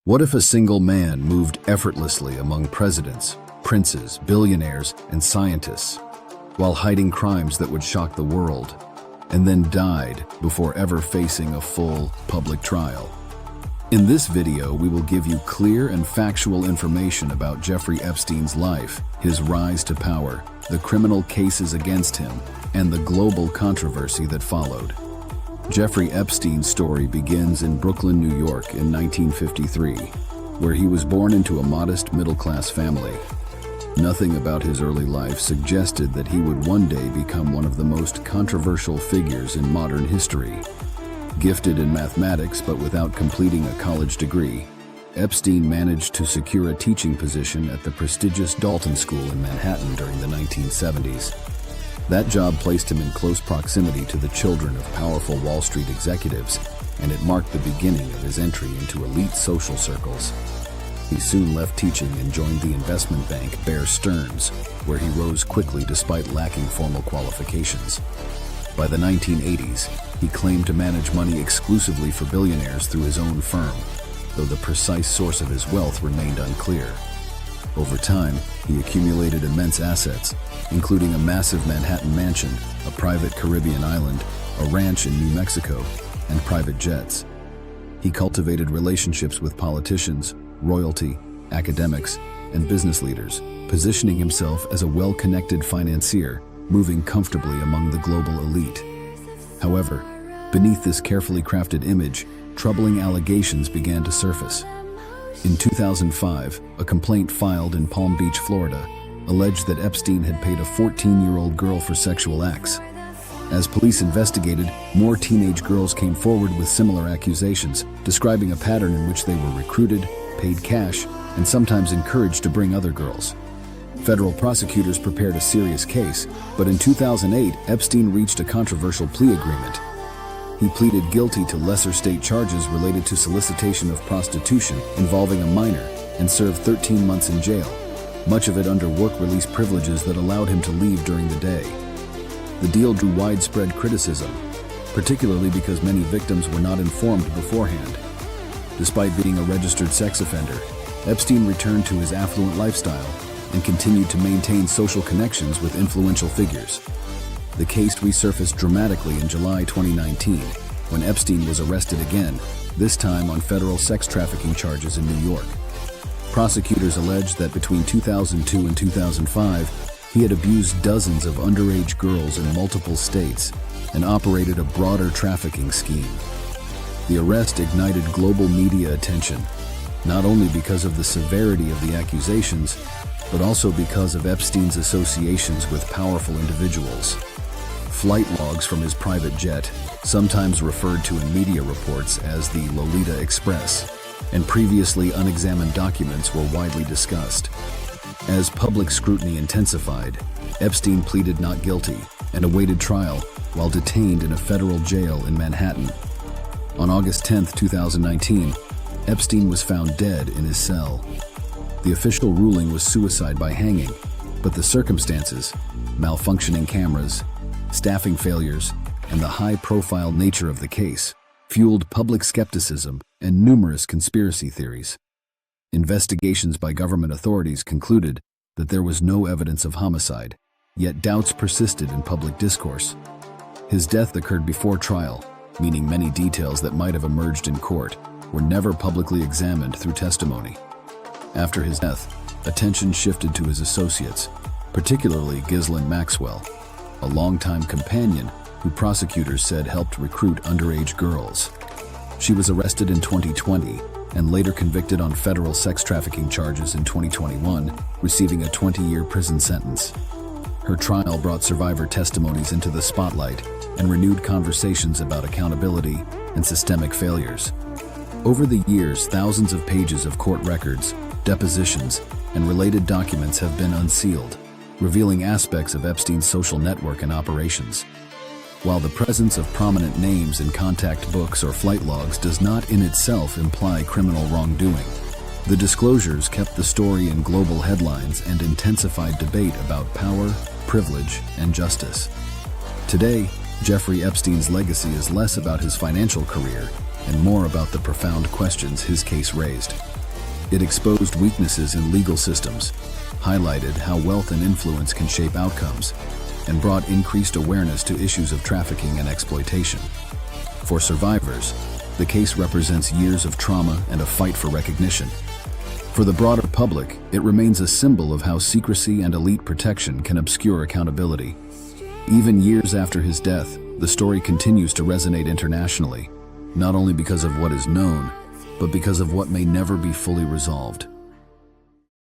What if a single man moved effortlessly among presidents, princes, billionaires, and scientists, while hiding crimes that would shock the world, and then died before ever facing a full public trial? In this video, we will give you clear and factual information about Jeffrey Epstein's life, his rise to power, the criminal cases against him, and the global controversy that followed. Jeffrey Epstein's story begins in Brooklyn, New York in 1953, where he was born into a modest middle-class family. Nothing about his early life suggested that he would one day become one of the most controversial figures in modern history. Gifted in mathematics but without completing a college degree, Epstein managed to secure a teaching position at the prestigious Dalton School in Manhattan during the 1970s. That job placed him in close proximity to the children of powerful Wall Street executives, and it marked the beginning of his entry into elite social circles. He soon left teaching and joined the investment bank Bear Stearns, where he rose quickly despite lacking formal qualifications. By the 1980s, he claimed to manage money exclusively for billionaires through his own firm, though the precise source of his wealth remained unclear. Over time, he accumulated immense assets, including a massive Manhattan mansion, a private Caribbean island, a ranch in New Mexico, and private jets. He cultivated relationships with politicians, royalty, academics, and business leaders, positioning himself as a well-connected financier, moving comfortably among the global elite. However, beneath this carefully crafted image, troubling allegations began to surface. In 2005, a complaint filed in Palm Beach, Florida, alleged that Epstein had paid a 14-year-old girl for sexual acts. As police investigated, more teenage girls came forward with similar accusations, describing a pattern in which they were recruited, paid cash, and sometimes encouraged to bring other girls. Federal prosecutors prepared a serious case, but in 2008, Epstein reached a controversial plea agreement. He pleaded guilty to lesser state charges related to solicitation of prostitution involving a minor and served 13 months in jail, much of it under work release privileges that allowed him to leave during the day. The deal drew widespread criticism, particularly because many victims were not informed beforehand. Despite being a registered sex offender, Epstein returned to his affluent lifestyle and continued to maintain social connections with influential figures. The case resurfaced dramatically in July 2019, when Epstein was arrested again, this time on federal sex trafficking charges in New York. Prosecutors alleged that between 2002 and 2005, he had abused dozens of underage girls in multiple states and operated a broader trafficking scheme. The arrest ignited global media attention, not only because of the severity of the accusations, but also because of Epstein's associations with powerful individuals. Flight logs from his private jet, sometimes referred to in media reports as the Lolita Express, and previously unexamined documents were widely discussed. As public scrutiny intensified, Epstein pleaded not guilty and awaited trial while detained in a federal jail in Manhattan. On August 10, 2019, Epstein was found dead in his cell. The official ruling was suicide by hanging, but the circumstances, malfunctioning cameras, staffing failures, and the high-profile nature of the case fueled public skepticism and numerous conspiracy theories. Investigations by government authorities concluded that there was no evidence of homicide, yet doubts persisted in public discourse. His death occurred before trial, meaning many details that might have emerged in court were never publicly examined through testimony. After his death, attention shifted to his associates, particularly Ghislaine Maxwell, a longtime companion who prosecutors said helped recruit underage girls. She was arrested in 2020 and later convicted on federal sex trafficking charges in 2021, receiving a 20-year prison sentence. Her trial brought survivor testimonies into the spotlight and renewed conversations about accountability and systemic failures. Over the years, thousands of pages of court records, depositions, and related documents have been unsealed, revealing aspects of Epstein's social network and operations. While the presence of prominent names in contact books or flight logs does not in itself imply criminal wrongdoing, the disclosures kept the story in global headlines and intensified debate about power, privilege, and justice. Today, Jeffrey Epstein's legacy is less about his financial career and more about the profound questions his case raised. It exposed weaknesses in legal systems, highlighted how wealth and influence can shape outcomes, and brought increased awareness to issues of trafficking and exploitation. For survivors, the case represents years of trauma and a fight for recognition. For the broader public, it remains a symbol of how secrecy and elite protection can obscure accountability. Even years after his death, the story continues to resonate internationally, not only because of what is known, but because of what may never be fully resolved.